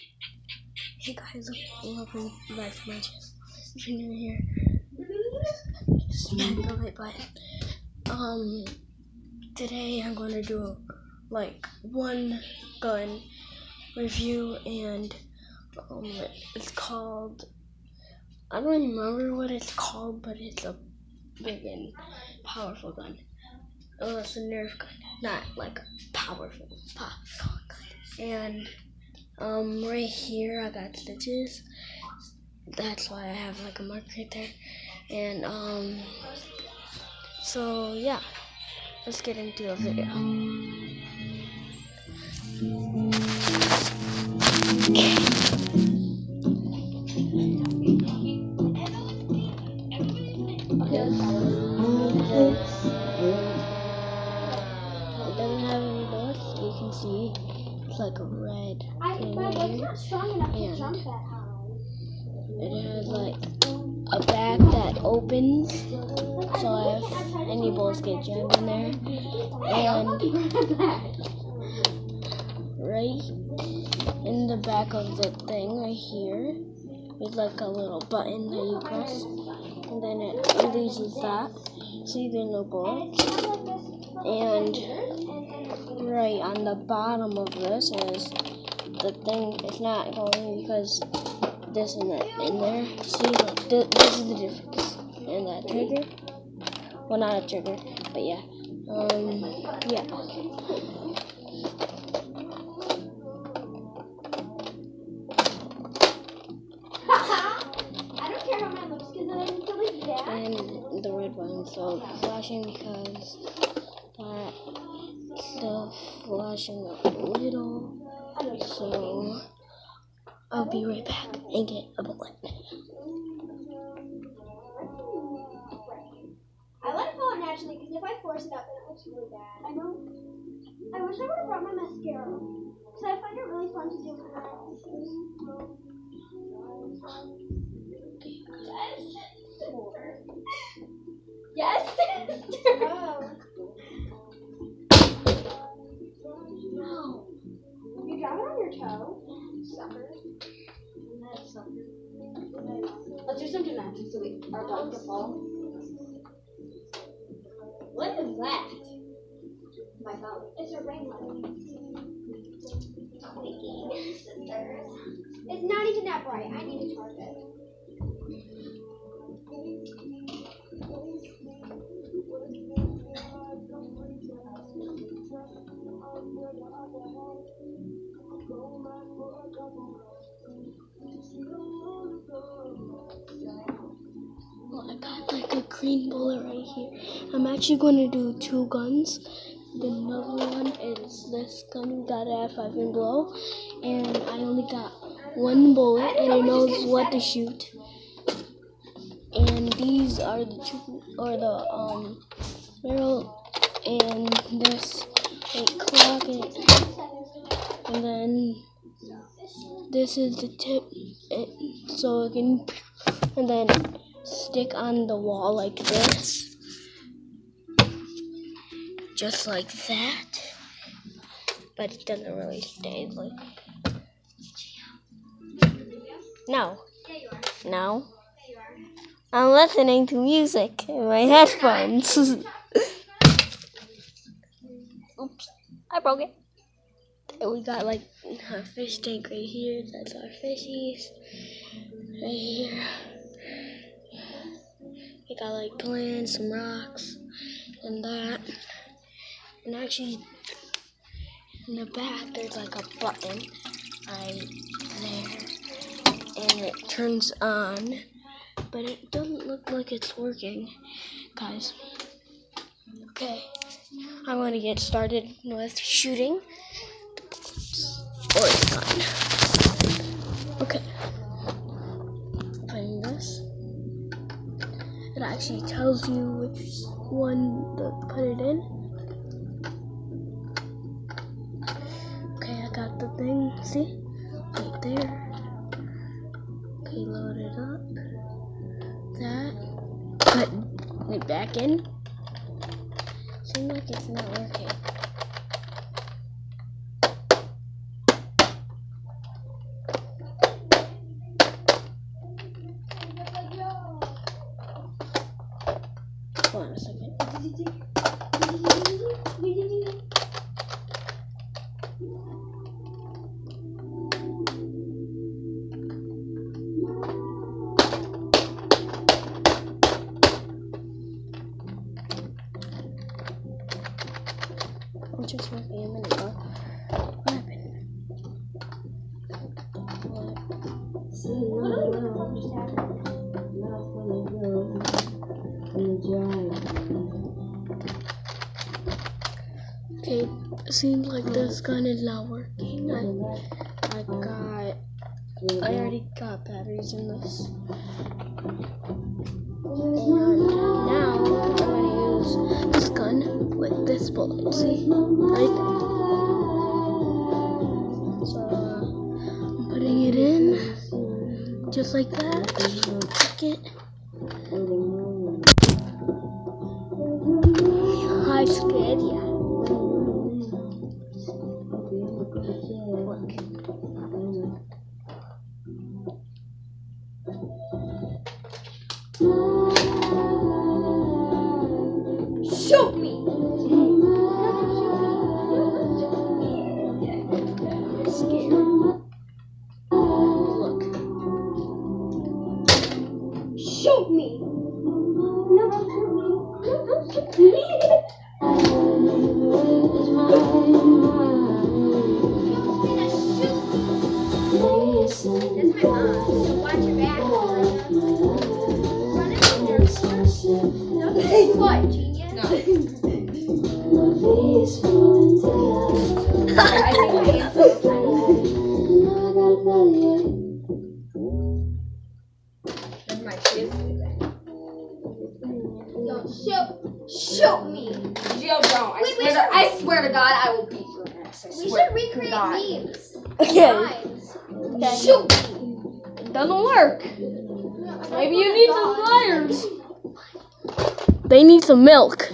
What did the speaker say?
Hey guys, welcome back to my channel. If you're new here, smack the like button. Today I'm going to do like one gun review, and it's called, I don't remember what it's called, but it's a big and powerful gun. Oh, it's a Nerf gun, not like a powerful gun. And right here I got stitches. That's why I have like a mark right there. And so yeah, let's get into the video. It doesn't have any bullets. You can see it's like a red thing right here. And it has like a back that opens, so if any bullets get jammed in there. And right in the back of the thing right here is like a little button that you press, and then it releases that. See, there's no bullets. And right on the bottom of this is the thing. It's not going because this and that in there. See, like, this is the difference. And that trigger, well, not a trigger, but yeah. Yeah. And the red one, so flashing because that's still flashing a little. So I'll be right back and get a bullet. I let it fall naturally because if I force it out, then it looks really bad. I know. I wish I would have brought my mascara because I find it really fun to do with my eyelashes. Yes. Yes. Oh. No. You got it on your toe, sucker. That's sucker. Let's do some gymnastics so our dog can fall. What is that? My phone. It's a ring light. Squeaking, sisters. It's not even that bright. I need to charge it. Well, I got like a green bullet right here. I'm actually going to do two guns. The other one is this gun, got it at 5 and below, and I only got one bullet, and it knows what to shoot. And these are the two, or the barrel, and this clock, and then this is the tip, so it can, and then stick on the wall like this, just like that, but it doesn't really stay like. No. No. I'm listening to music in my headphones. Oops, I broke it. And we got like a fish tank right here. That's our fishies. Right here. We got like plants, some rocks, and that. And actually, in the back, there's like a button right there. And it turns on. But it doesn't look like it's working, guys. Okay, I'm going to get started with shooting or the gun. Okay, find this. It actually tells you which one to put it in. Okay, I got the thing, see? Right there. Okay, load it up. That. Put it back in. Seems like it's not working. I'm just working a minute ago. What happened? Okay, it seems like this gun is not working. I already got batteries in this. And now I'm gonna use this gun with this bullet. See? Right? So I'm putting it in just like that. Check it. I'm scared, yeah. Look. Shoot me! You're scared. Look. Shoot me! No, don't shoot me. No, don't shoot me. That's my mom. So watch your back. Run it from your first. What, genius? No. I think my hands are That's my kids do that. Don't shoot me. Gio, don't. Wait, I swear to God, I will beat your ass. We should recreate memes. Okay. Lives. Shoot me. It doesn't work. No, Maybe you need some pliers. They need some milk.